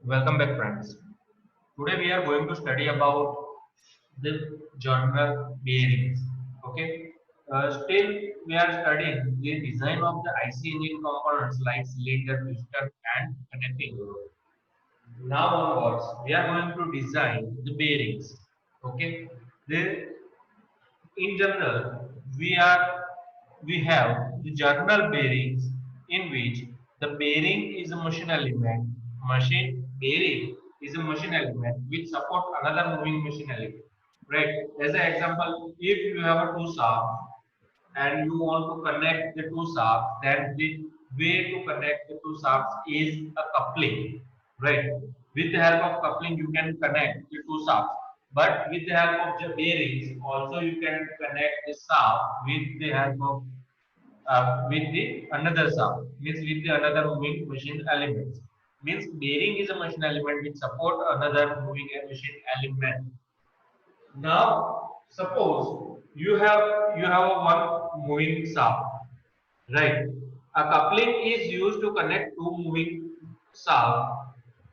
Welcome back, friends. Today we are going to study about the journal bearings. Okay. Still, we are studying the design of the IC engine components like cylinder, piston, and connecting rod. Now onwards, we are going to design the bearings. Okay. The in general, we have the journal bearings in which the bearing is a machine element. Machine bearing is a machine element which support another moving machine element. Right? As an example, if you have a two shafts and you want to connect the two shafts, then the way to connect the two shafts is a coupling, right? With the help of coupling, you can connect the two shafts. But with the help of the bearings, also you can connect the shaft with the help of with the another shaft, means with the another moving machine elements. Means bearing is a machine element which support another moving machine element. Now, suppose you have a one moving shaft, right? A coupling is used to connect two moving shaft,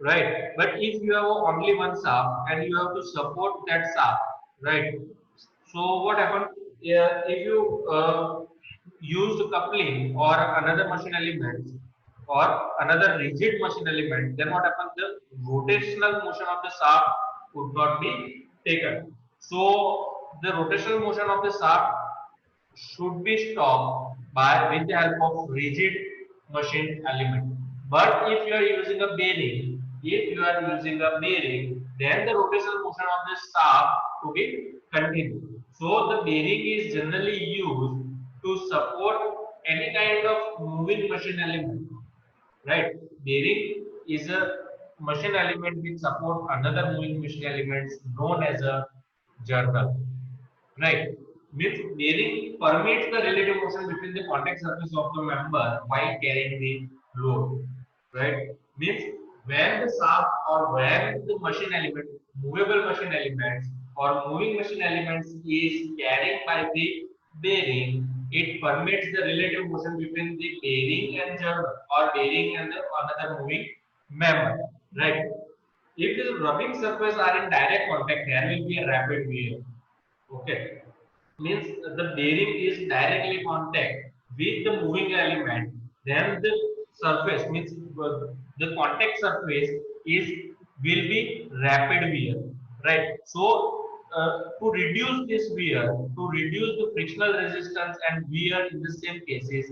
right? But if you have only one shaft and you have to support that shaft, right? So what happens? Yeah, if you use the coupling or another machine element or another rigid machine element, then what happens? The rotational motion of the shaft would not be taken. So the rotational motion of the shaft should be stopped by with the help of rigid machine element. But if you are using a bearing, then the rotational motion of the shaft to be continued. So the bearing is generally used to support any kind of moving machine element, right? Bearing is a machine element which support another moving machine elements known as a journal. Right. Means bearing permits the relative motion between the contact surface of the member while carrying the load. Right. Means when the shaft or when the machine element, movable machine elements or moving machine elements is carried by the bearing, it permits the relative motion between the bearing and journal or bearing and the another moving member. Right. If the rubbing surface are in direct contact, there will be a rapid wear. Okay, means the bearing is directly contact with the moving element, then the surface means the contact surface is will be rapid wear, right? So to reduce this wear, to reduce the frictional resistance and wear in the same cases,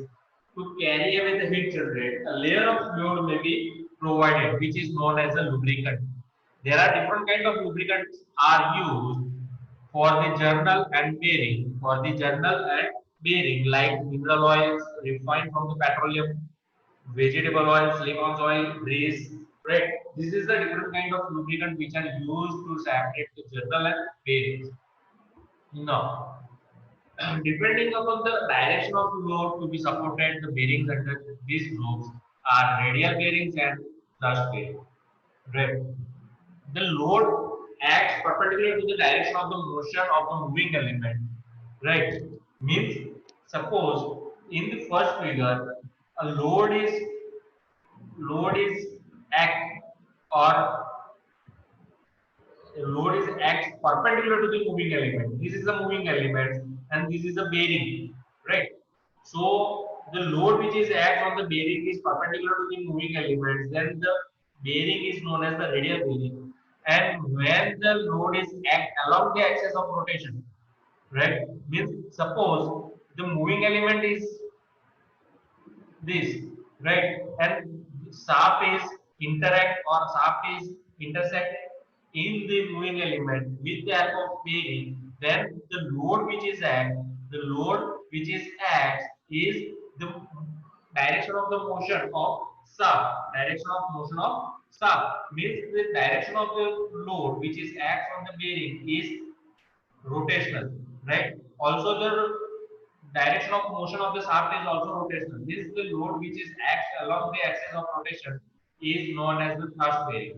to carry away the heat generate, a layer of fluid may be provided, which is known as a lubricant. There are different kind of lubricants are used for the journal and bearing. For the journal and bearing, like mineral oils refined from the petroleum, vegetable oil, silicone oil, grease, right? This is the different kind of lubricant which are used to separate the journal and bearings. Now, depending upon the direction of load to be supported, the bearings under these groups are radial bearings and thrust bearings. Right. The load acts perpendicular to the direction of the motion of the moving element. Right. Means suppose in the first figure a load is act or load is acts perpendicular to the moving element. This is the moving element and this is the bearing, right? So the load which is acts on the bearing is perpendicular to the moving element. Then the bearing is known as the radial bearing. And when the load is act along the axis of rotation, right? Means suppose the moving element is this, right? And shaft is interact or shaft is intersect in the moving element with the help of bearing, then the load which is act, the load which is act is the direction of the motion of shaft. Direction of motion of shaft means the direction of the load which is acts on the bearing is rotational, right? Also, the direction of motion of the shaft is also rotational. This the load which is acts along the axis of rotation is known as the thrust bearing.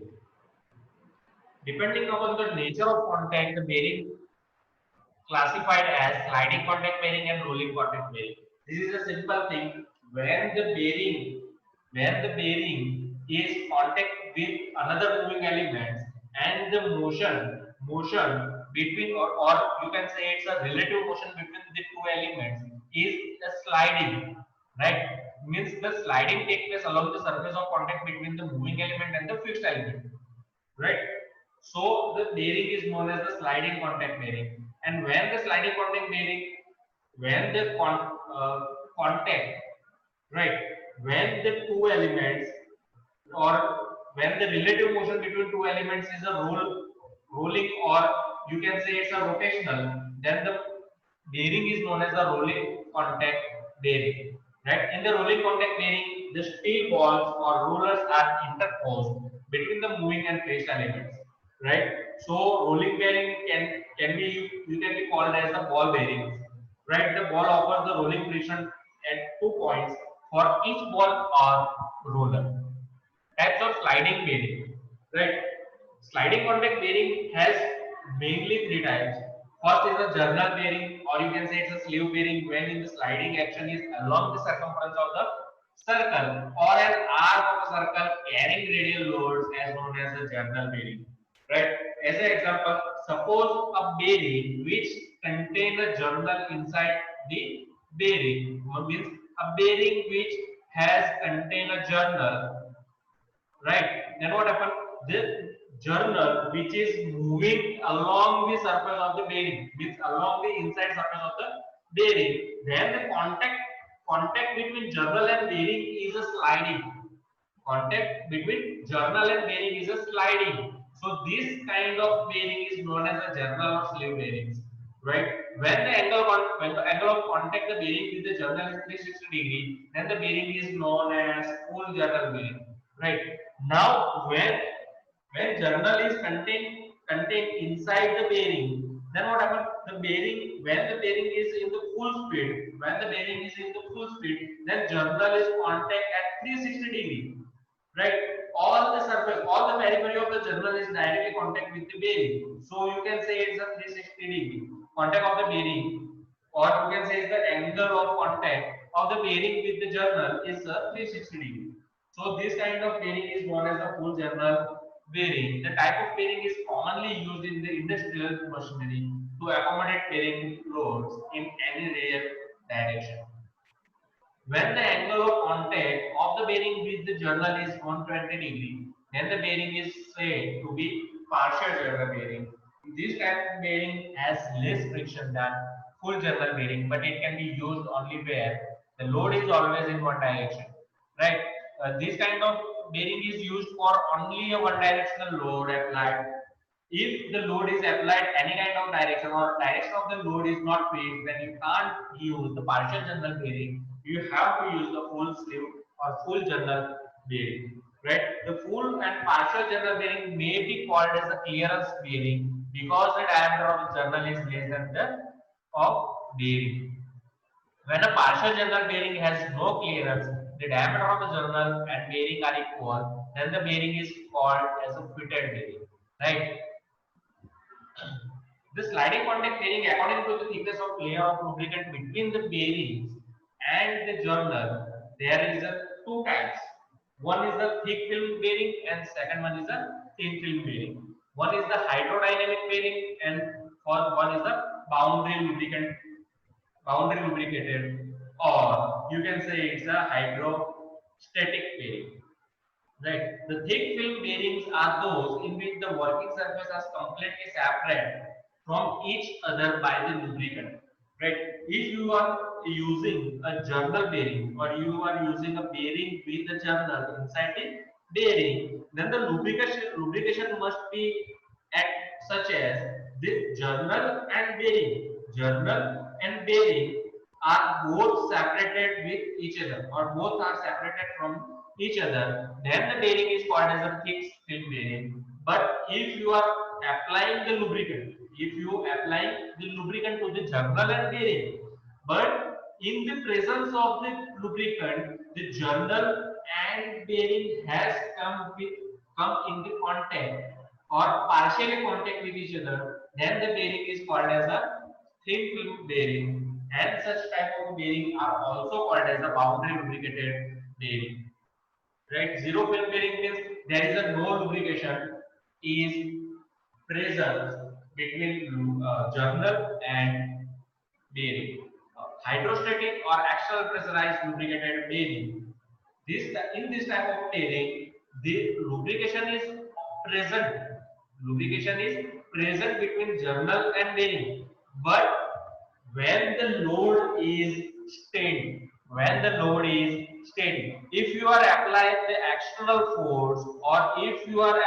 Depending upon the nature of contact, the bearing classified as sliding contact bearing and rolling contact bearing. This is a simple thing. When the bearing is contact with another moving element, and the motion between, or you can say it's a relative motion between the two elements, is a sliding, right? Means the sliding takes place along the surface of contact between the moving element and the fixed element, right? So the bearing is known as the sliding contact bearing. And when the sliding contact bearing, when the contact, right, when the two elements, or when the relative motion between two elements is a rolling, or you can say it's a rotational, then the bearing is known as the rolling contact bearing. Right? In the rolling contact bearing, the steel balls or rollers are interposed between the moving and fixed elements. Right? So rolling bearing can be, you can be called as the ball bearings. Right? The ball offers the rolling friction at 2 points for each ball or roller. Types of sliding bearing, right? Sliding contact bearing has mainly three types. First is a journal bearing, or you can say it's a sleeve bearing, when in the sliding action is along the circumference of the circle or an arc of a circle carrying radial loads, as known as a journal bearing. Right? As an example, suppose a bearing which contain a journal inside the bearing, means a bearing which has contain a journal, right? Then what happened? The journal which is moving along the surface of the bearing, means along the inside surface of the bearing, then the contact between journal and bearing is a sliding. Contact between journal and bearing is a sliding. So this kind of bearing is known as a journal or sleeve bearings, right? When the angle of contact the bearing with the journal is 360 degree, then the bearing is known as full journal bearing, right? Now when journal is contained inside the bearing, then what happens? The bearing, when the bearing is in the full speed, when the bearing is in the full speed, then journal is contact at 360 degree, right? All the surface, all the periphery of the journal is directly contact with the bearing. So you can say it's a 360 degree contact of the bearing, or you can say the angle of contact of the bearing with the journal is a 360 degree. So this kind of bearing is known as a full journal bearing. The type of bearing is commonly used in the industrial machinery to accommodate bearing loads in any rare direction. When the angle of contact of the bearing with the journal is 120 degree, then the bearing is said to be partial journal bearing. This type of bearing has less friction than full journal bearing, but it can be used only where the load is always in one direction. Right? This kind of bearing is used for only a one directional load applied. If the load is applied any kind of direction, or direction of the load is not fixed, then you can't use the partial journal bearing. You have to use the full sleeve or full journal bearing, right? The full and partial journal bearing may be called as a clearance bearing because the diameter of the journal is less than the of bearing. When a partial journal bearing has no clearance, the diameter of the journal and bearing are equal, then the bearing is called as a fitted bearing, right? The sliding contact bearing, according to the thickness of layer of lubricant between the bearings and the journal, there is a two types. One is the thick film bearing and second one is the thin film bearing. One is the hydrodynamic bearing and one is the boundary lubricant, boundary lubricated, or you can say it's a hydrostatic bearing. Right. The thick film bearings are those in which the working surface is completely separate from each other by the lubricant. Right. If you are using a journal bearing, or you are using a bearing with the journal inside the bearing, then the lubrication must be at such as the journal and bearing. Journal and bearing are both separated with each other, or both are separated from each other, then the bearing is called as a fixed film bearing. But if you are applying the lubricant, if you apply the lubricant to the journal and bearing, but in the presence of the lubricant, the journal and bearing has come in the contact or partially contact with each other, then the bearing is called as a thin film bearing, and such type of bearing are also called as a boundary lubricated bearing. right? Zero film bearing means there is a no lubrication is present between journal and bearing. Hydrostatic or axial pressurized lubricated bearing. In this type of bearing, the lubrication is present. Lubrication is present between journal and bearing, but when the load is steady, if you are applying the external force, or if you are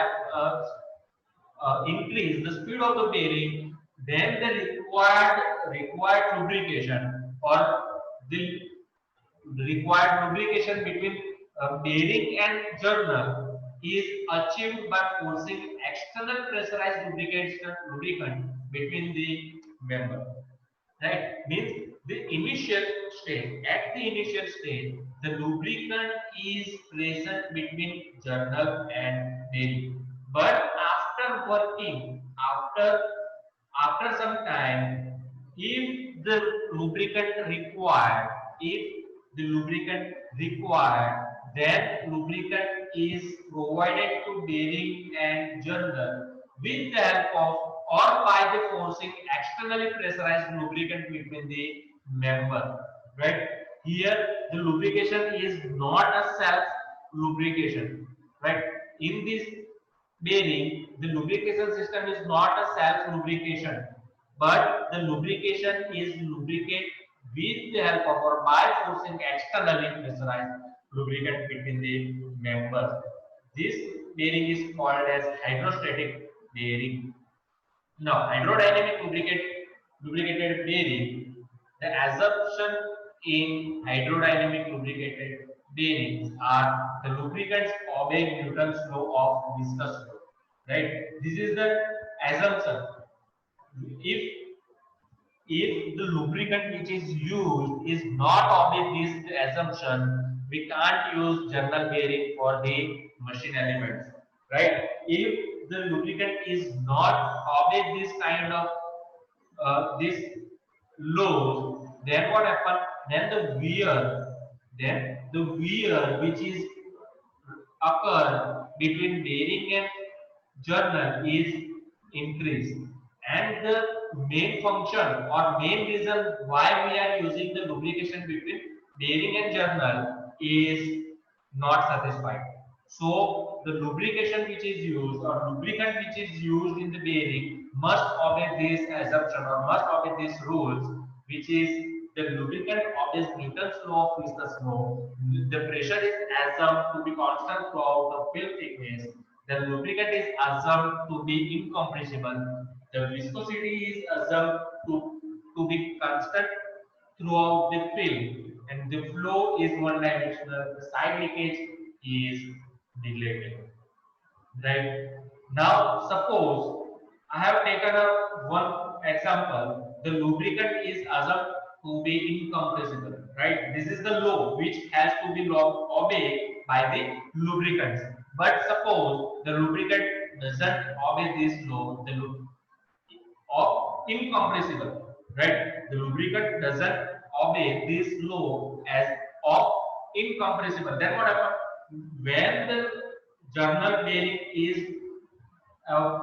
increase the speed of the bearing, then the required lubrication, or the required lubrication between bearing and journal is achieved by forcing external pressurized lubricant between the member. Right? Means the initial stage, at the initial stage, the lubricant is present between journal and bearing. But after working, after some time, if the lubricant required, if the lubricant required, then lubricant is provided to bearing and journal with the help of, or by the forcing externally pressurized lubricant between the member. Right? Here the lubrication is not a self lubrication. Right? In this bearing, the lubrication system is not a self lubrication, but the lubrication is lubricate with the help of, or by forcing externally pressurized lubricant between the members. This bearing is called as hydrostatic bearing. Now, hydrodynamic lubricated bearing, the assumption in hydrodynamic lubricated bearings are the lubricants obey Newton's law of viscous flow. Right? This is the assumption. If the lubricant which is used is not obey this assumption, we can't use journal bearing for the machine elements, right? If the lubricant is not obey this kind of this laws, then what happen? Then the wear which is occur between bearing and journal is increased, and the main function or main reason why we are using the lubrication between bearing and journal is not satisfied. So the lubrication which is used, or lubricant which is used in the bearing, must obey this assumption, or must obey these rules, which is the lubricant obeys Newton's law of viscous flow. The pressure is assumed to be constant throughout the film thickness. The lubricant is assumed to be incompressible. The viscosity is assumed to be constant throughout the film, and the flow is one dimensional. The side leakage is neglected. Right? Now, suppose I have taken a one example. The lubricant is assumed to be incompressible. Right? This is the law which has to be obeyed by the lubricants. But suppose the lubricant doesn't obey this law, of incompressible, right? The lubricant doesn't obey this law as of incompressible. Then what happens? When the journal bearing is uh,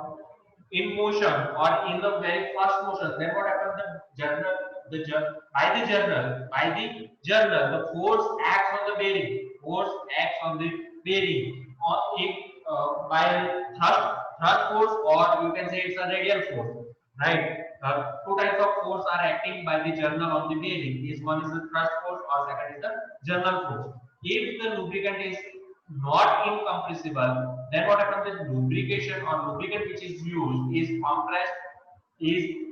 in motion, or in the very first motion, then what happens? By the journal, the force acts on the bearing. Force acts on the bearing, or if by thrust force, or you can say it's a radial force, right? Two types of force are acting by the journal on the bearing. Is one is the thrust force, or second is the journal force. If the lubricant is not incompressible, then what happens is lubrication, or lubricant which is used is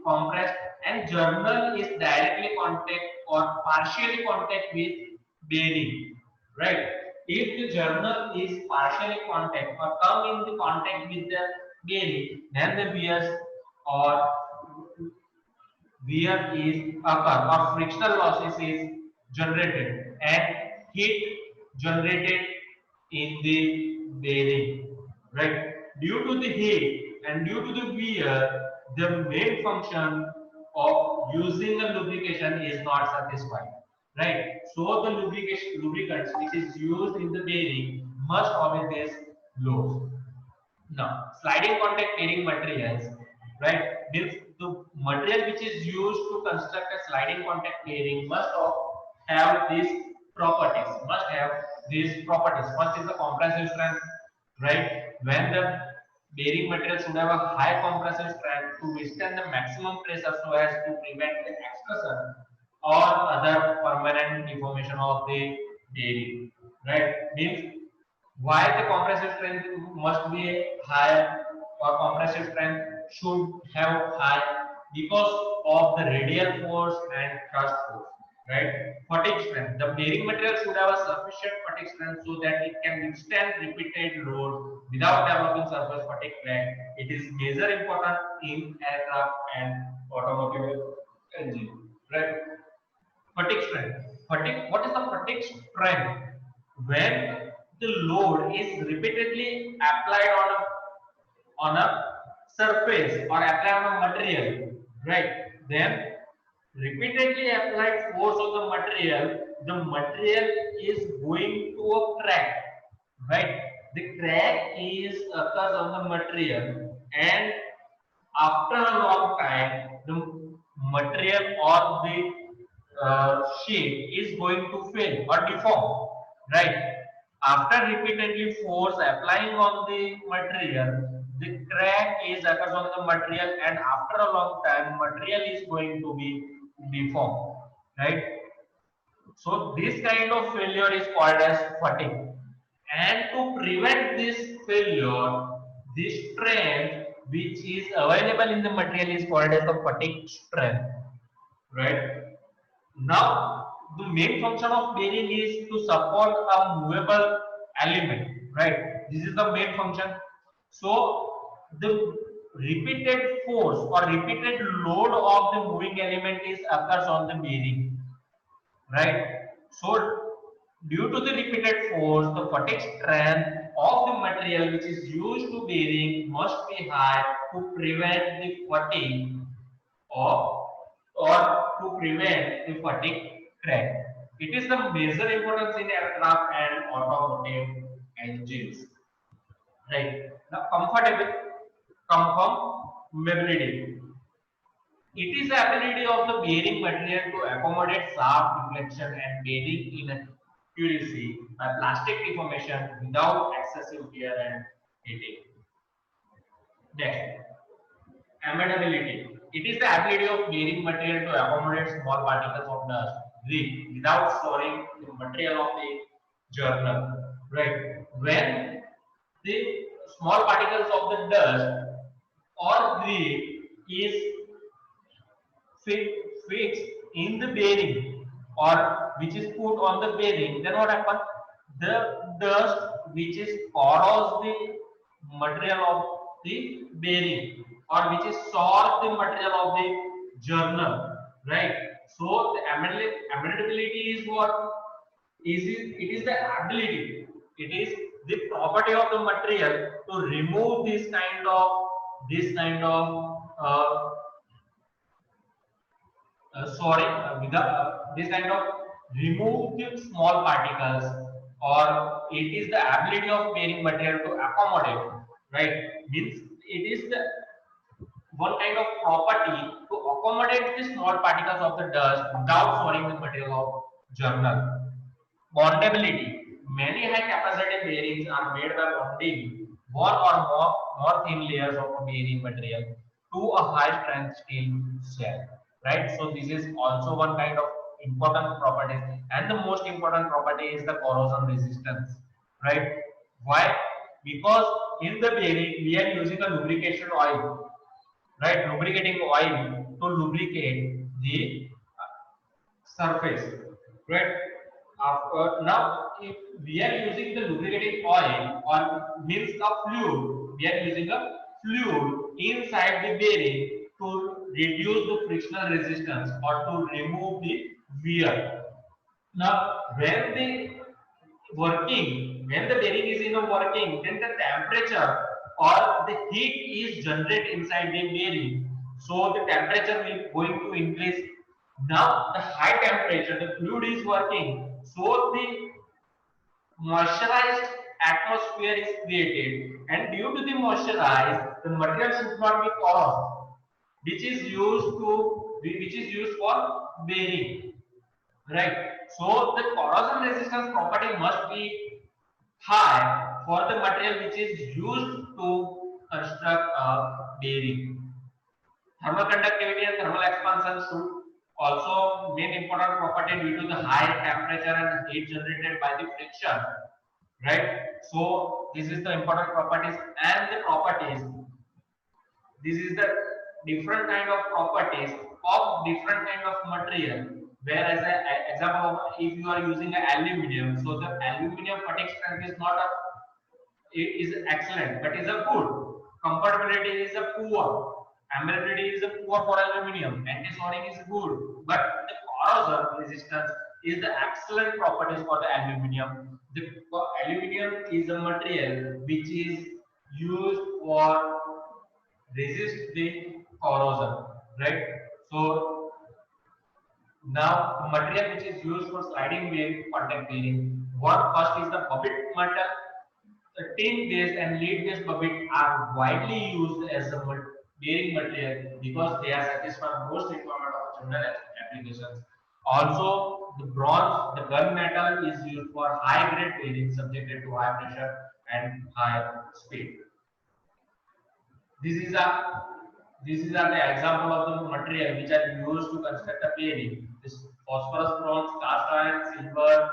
compressed, and journal is directly contact or partially contact with bearing, right? If the journal is partially contact or come in the contact with the bearing, then the wears or wear is occur, or frictional losses is generated, and heat generated in the bearing, right? Due to the heat and due to the wear, the main function of using a lubrication is not satisfied, right? So the lubricants which is used in the bearing must obey these laws. Now, sliding contact bearing materials, right? Means the material which is used to construct a sliding contact bearing must have these properties. Must have these properties. First is the compressive strength, right? When the bearing material should have a high compressive strength to withstand the maximum pressure so as to prevent the excursion or other permanent deformation of the bearing, right? Means why the compressive strength must be high or compressive strength should have high because of the radial force and thrust force, right? Fatigue strength, the bearing material should have a sufficient fatigue strength so that it can withstand repeated load without developing surface fatigue crack. It is major important in aircraft and automotive engine, right? Fatigue strength. Fatigue. What is the fatigue strength? When the load is repeatedly applied on a surface or applied on a material, right? Then repeatedly applied force of the material is going to a crack, right? The crack is occurs on the material, and after a long time, the material or the shape is going to fail or deform, right? After repeatedly force applying on the material, the crack is occurs on the material, and after a long time, material is going to be deformed, right? So this kind of failure is called as fatigue. And to prevent this failure, this strength which is available in the material is called as the fatigue strength, right? Now, the main function of bearing is to support a movable element, right? This is the main function. So, the repeated force or repeated load of the moving element is occurs on the bearing, right? So, due to the repeated force, the fatigue strength of the material which is used to bearing must be high to prevent the fatigue or to prevent the fatigue crack. It is the major importance in aircraft and automotive engines. Right. Now, conformability. It is the ability of the bearing material to accommodate sharp deflection and bearing inaccuracy by plastic deformation without excessive wear and heating. Next, amenability. It is the ability of bearing material to accommodate small particles of dust, grit, without storing the material of the journal. Right? When the small particles of the dust or grit is fixed in the bearing or which is put on the bearing, then what happens? The dust which is corrodes the material of the bearing or which is sours the material of the journal, right? So the amenability is what is it? It is the ability. It is the property of the material to remove this kind of uh, this kind of remove the small particles, or it is the ability of bearing material to accommodate, right? Means it is the one kind of property to accommodate the small particles of the dust without soiling the material of journal. Bondability. Many high capacity bearings are made by bonding one or more thin layers of a bearing material to a high strength steel shell. Right? So this is also one kind of important property, and the most important property is the corrosion resistance. Right? Why? Because in the bearing we are using a lubrication oil, right? Lubricating oil to lubricate the surface, right? Now, if we are using the lubricating oil or means a fluid, we are using a fluid inside the bearing to reduce the frictional resistance or to remove the wear. Now, when the bearing is in a working, then the temperature or the heat is generated inside the bearing. So the temperature will going to increase. Now the high temperature, the fluid is working. So the moisturized atmosphere is created, and due to the moisturize, the material should not be porous, which is used for bearing, right? So the corrosion resistance property must be high for the material which is used to construct a bearing. Thermal conductivity and thermal expansion should also main important property due to the high temperature and heat generated by the friction, right? So this is the important properties and the properties. This is the different kind of properties of different kind of material. Whereas an example of if you are using an aluminium, so the aluminium fatigue strength is not a it is excellent, but is a good. Compatibility is a poor. Amenability is a poor for aluminium. Anti-soaring is good, but the corrosion resistance is the excellent properties for the aluminium. The aluminium is a material which is used for resist the corrosion, right? So now the material which is used for sliding wheel contact bearing. What first is the bubbit metal. The tin based and lead based bubbit are widely used as a bearing material because they are satisfying most requirement of general applications. Also, the bronze, the gunmetal is used for high grade bearing subjected to high pressure and high speed. This is a this is the example of the material which are used to construct a bearing. This phosphorus, bronze, cast iron, silver,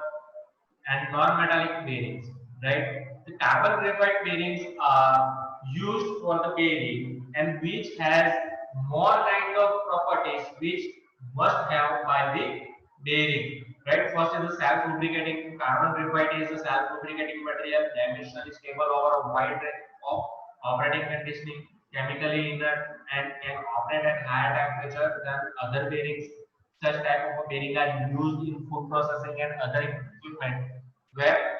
and non-metallic bearings, right? The carbon graphite bearings are used for the bearing and which has more kind of properties which must have by the bearing, right? First is the self-lubricating. Carbon graphite is a self-lubricating material, dimensionally stable over a wide range of operating conditioning, chemically inert, and can operate at higher temperature than other bearings. Such type of bearing are used in food processing and other equipment where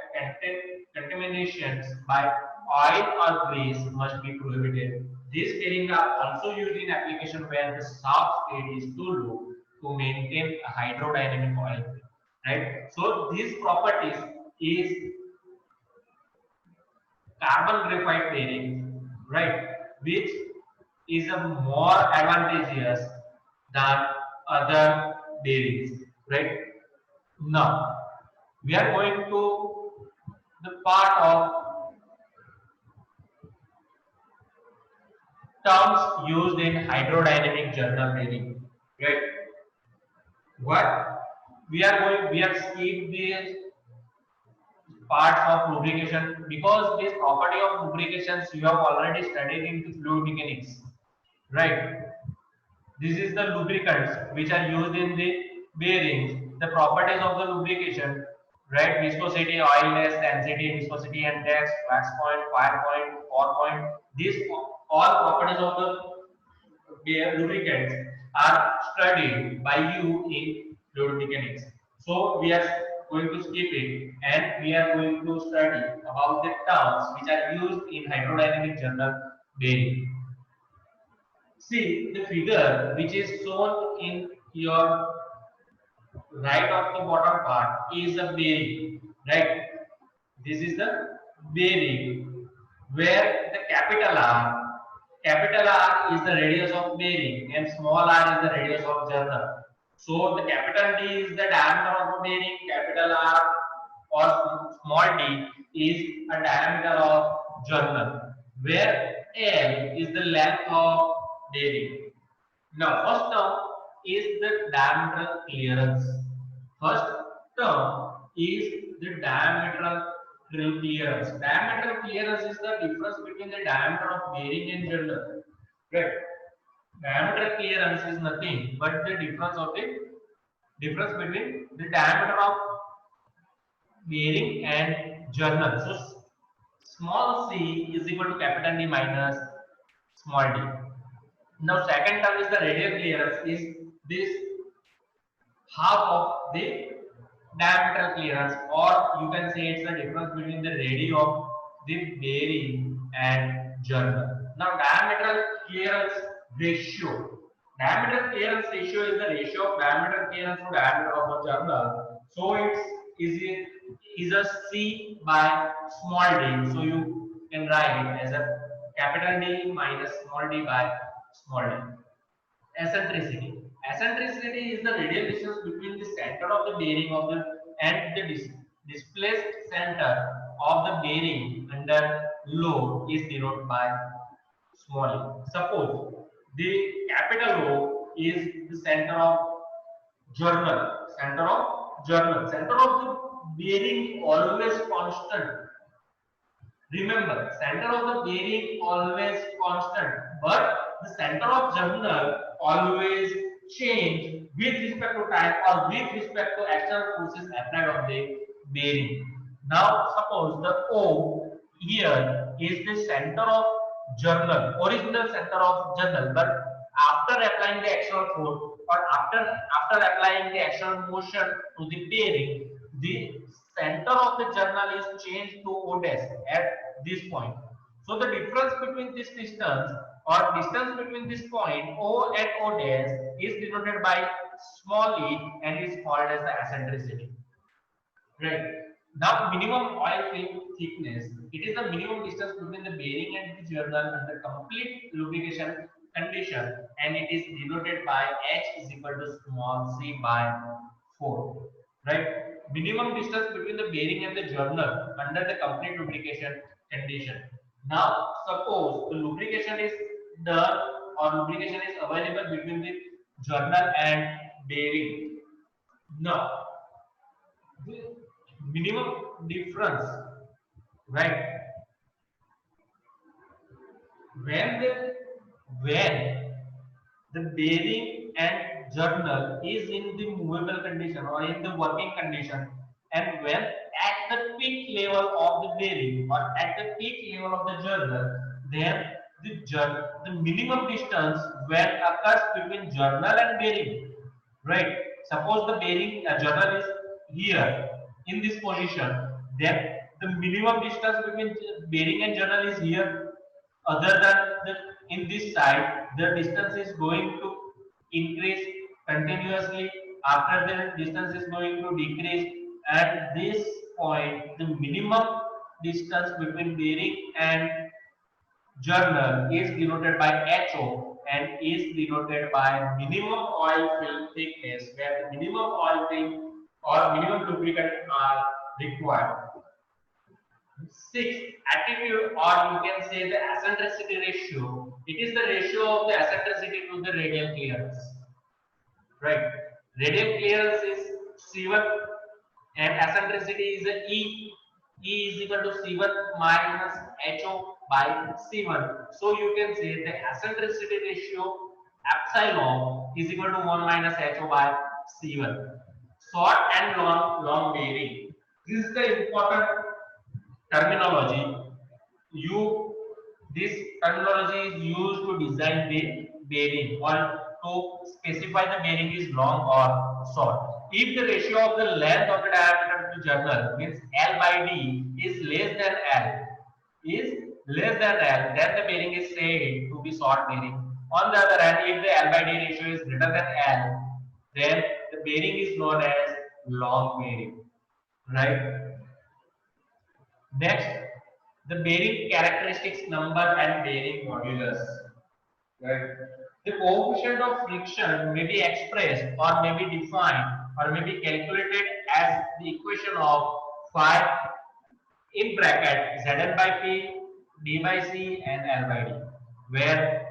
contaminations by oil or grease must be prohibited. These bearings are also used in application where the shaft speed is too low to maintain a hydrodynamic oil, right? So these properties is carbon graphite bearing, right, which is a more advantageous than other bearings, right? Now we are going to the part of terms used in hydrodynamic journal bearing, right? What we are skip these parts of lubrication because this property of lubrications you have already studied into fluid mechanics, right? This is the lubricants which are used in the bearings. The properties of the lubrication, right? Viscosity, oiliness, density, viscosity index, wax point, fire point, pour point. These all properties of the lubricants are studied by you in fluid mechanics. So we are going to skip it and we are going to study about the terms which are used in hydrodynamic journal bearing. See the figure which is shown in your right of the bottom part is a bearing, right? This is the bearing where the capital R is the radius of bearing and small r is the radius of journal. So the capital D is the diameter of bearing, capital R or small d is a diameter of journal, where L is the length of bearing. Now, first term is the diametral clearance. First term is the diametral clearance. Diametral clearance is the difference between the diameter of bearing and journal. Right? Diametral clearance is nothing but the difference between the diameter of bearing and journal. So small c is equal to capital D minus small d. Now second term is the radial clearance is this half of the diametral clearance, or you can say it's the difference between the radii of the bearing and journal. Now diametral clearance ratio. Diameter clearance ratio is the ratio of diameter clearance to diameter of a journal. So it's easy. is a C by small d. So you can write it as a capital D minus small d by small d. Eccentricity. Eccentricity is the radial distance between the center of the bearing of the and the displaced center of the bearing under load is denoted by small e. Suppose the capital O is the center of the bearing always constant. Remember, center of the bearing always constant, but the center of journal always change with respect to time or with respect to external forces applied on the bearing. Now, suppose the O here is the center of original center of journal, but after applying the external force or after applying the external motion to the bearing, the center of the journal is changed to O dash at this point. So the difference between this distance or distance between this point O and O dash is denoted by small e and is called as the eccentricity. Right. Now, minimum oil film thickness. It is the minimum distance between the bearing and the journal under complete lubrication condition, and it is denoted by H is equal to small c by 4. Right. Minimum distance between the bearing and the journal under the complete lubrication condition. Now, suppose the lubrication is done or lubrication is available between the journal and bearing. Now, the minimum difference, right? when the when the bearing and journal is in the movable condition or in the working condition, and when at the peak level of the bearing or at the peak level of the journal, then the minimum distance when occurs between journal and bearing, right? Suppose the bearing journal is here in this position, then the minimum distance between bearing and journal is here. Other than the in this side, the distance is going to increase continuously. After the distance is going to decrease. At this point, the minimum distance between bearing and journal is denoted by HO and is denoted by minimum oil film thickness, where the minimum oil film or minimum lubricant are required. Six, attitude, or you can say the eccentricity ratio. It is the ratio of the eccentricity to the radial clearance. Right? Radial clearance is C1 and eccentricity is E. E is equal to C1 minus HO by C1. So you can say the eccentricity ratio epsilon is equal to 1 minus HO by C1. Short and long bearing. This is the important terminology. This terminology is used to design the bearing or to specify the bearing is long or short. If the ratio of the length of the diameter to journal means L by D is less than L, then the bearing is said to be short bearing. On the other hand, if the L by D ratio is greater than L, then the bearing is known as long bearing. Right? Next, the bearing characteristics number and bearing modulus. Right. The coefficient of friction may be expressed or may be defined or may be calculated as the equation of phi in bracket Zn by P, D by C and L by D, where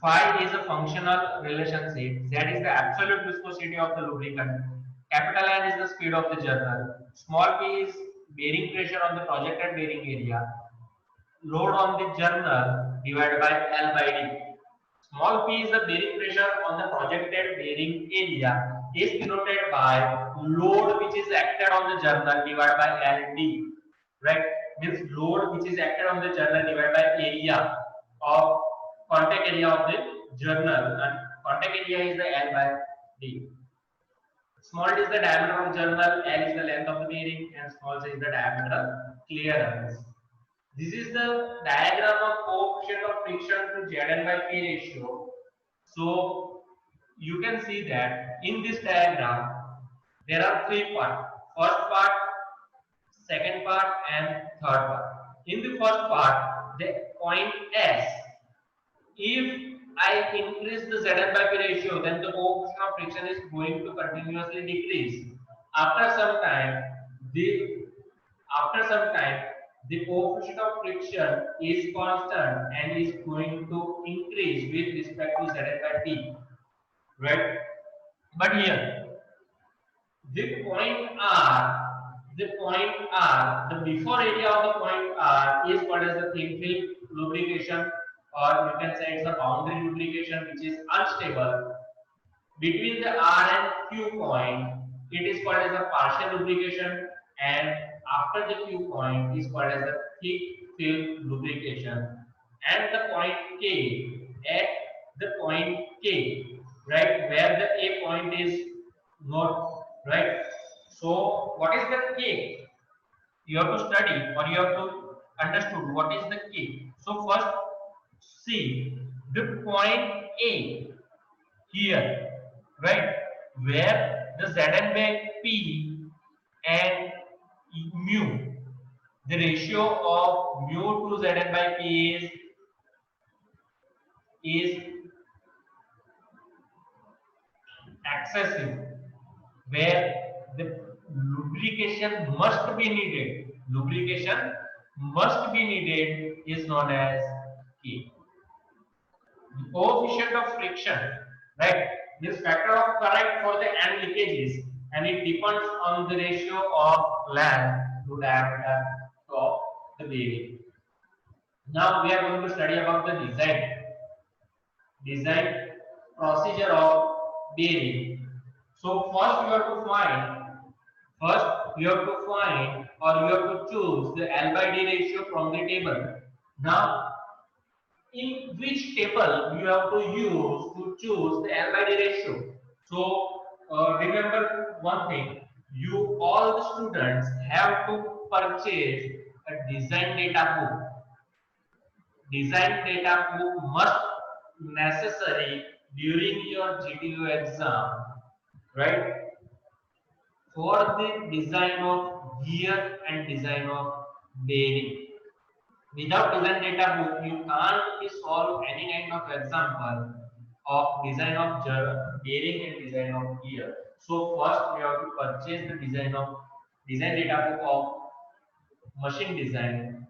phi is a functional relationship, Z is the absolute viscosity of the lubricant, capital N is the speed of the journal, small p is bearing pressure on the projected bearing area, load on the journal divided by L by D. Small p is the bearing pressure on the projected bearing area is denoted by load which is acted on the journal divided by LD. Right? Means load which is acted on the journal divided by area of contact area of the journal, and contact area is the L by D. Small d is the diameter of journal, L is the length of the bearing, and small c is the diameter clearance. This is the diagram of coefficient of friction to Zn by P ratio. So you can see that in this diagram there are three parts. First part second part and third part. In the first part, the point S, if I increase the Zn by P ratio, then the coefficient of friction is going to continuously decrease. After some time, the after some time, the coefficient of friction is constant and is going to increase with respect to Zn by P, right? But here, the before area of the point R is called as the thin film lubrication, or you can say it's a boundary lubrication which is unstable. Between the R and Q point, it is called as a partial lubrication, and after the Q point is called as the thick film lubrication. And the point K, at the point K, right, where the A point is not, right. So what is the K? You have to study, or you have to understood what is the K. So first see the point A here, right, where the Zn by P and mu, the ratio of mu to Zn by P is excessive, where the lubrication must be needed. Lubrication must be needed is known as K. The coefficient of friction, right, this factor of current for the end leakages, and it depends on the ratio of length to diameter of the bearing. Now we are going to study about the design procedure of bearing. So first you have to find, or you have to choose the L by D ratio from the table. Now in which table you have to use to choose the L by D ratio. So remember one thing, you all the students have to purchase a design data book. Design data book must necessary during your GTU exam, right? For the design of gear and design of bearing. Without design data book, you can't solve any kind of example of design of bearing and design of gear. So first we have to purchase the design data book of machine design,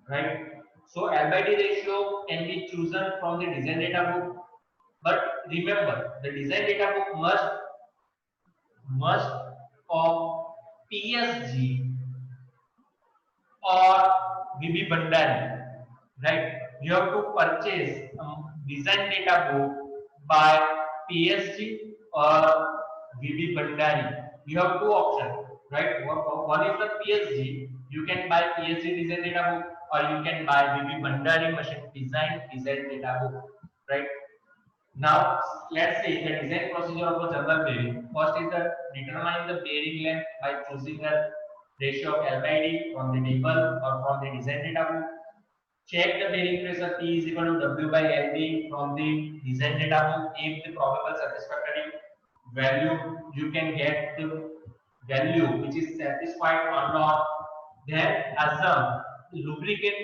right? So L by D ratio can be chosen from the design data book, but remember the design data book must of PSG or VB Bhandari, right? You have to purchase design data book by PSG or VB Bhandari. You have two options, right? One is the PSG. You can buy PSG design data book, or you can buy VB Bhandari machine design data book, right? Now let's see the design procedure of a general bearing. First is the determine the bearing length by choosing the ratio of L by D from the table or from the design data book. Check the bearing pressure P is equal to W by LD from the design data book. If the probable satisfactory value, you can get the value which is satisfied or not. Then assume lubricant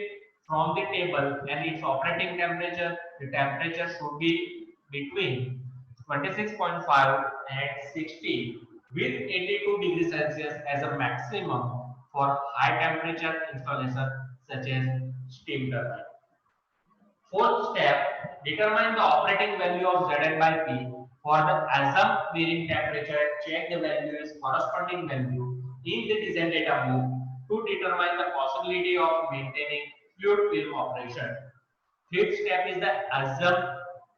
from the table and its operating temperature. The temperature should be between 26.5 and 60 with 82 degrees Celsius as a maximum for high temperature installation such as steam turbine. Fourth step, determine the operating value of Zn by P for the assumed bearing temperature. Check the value is corresponding value in the design data book to determine the possibility of maintaining fluid film operation. Fifth step is the assumed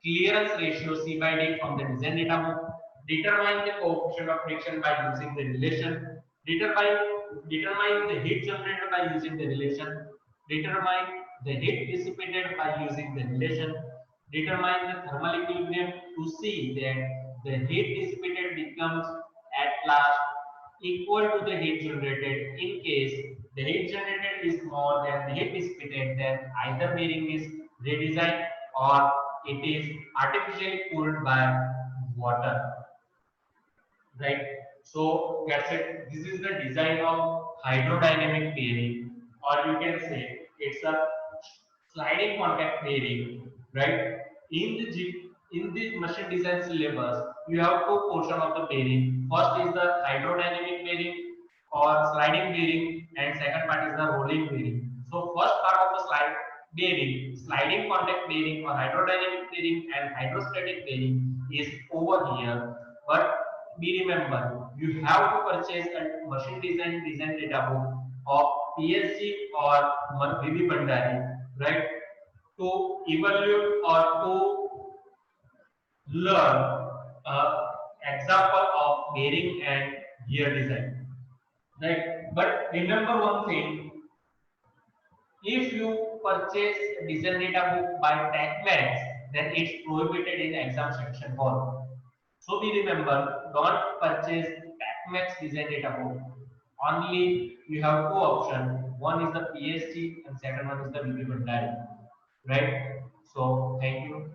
clearance ratio C by D from the design data book. Determine the coefficient of friction by using the relation. Determine the heat generated by using the relation. Determine the heat dissipated by using the relation. Determine the thermal equilibrium to see that the heat dissipated becomes at last equal to the heat generated. In case the heat generated is more than the heat dissipated, then either bearing is redesigned or it is artificially cooled by water, right? So that's it. This is the design of hydrodynamic bearing, or you can say it's a sliding contact bearing, right? In the machine design syllabus, you have two portion of the bearing. First is the hydrodynamic bearing or sliding bearing, and second part is the rolling bearing. So first part of the sliding contact bearing or hydrodynamic bearing and hydrostatic bearing is over here. But be remember, you have to purchase a machine design data book of PSG or VB Bhandari, right? To evaluate or to learn example of bearing and gear design, right? But remember one thing: if you purchase design data book by TechMax, then it's prohibited in exam section 4. So we remember, don't purchase TechMax design data book. Only you have two options. One is the PSG and second one is the VB Bhandari, right? So thank you.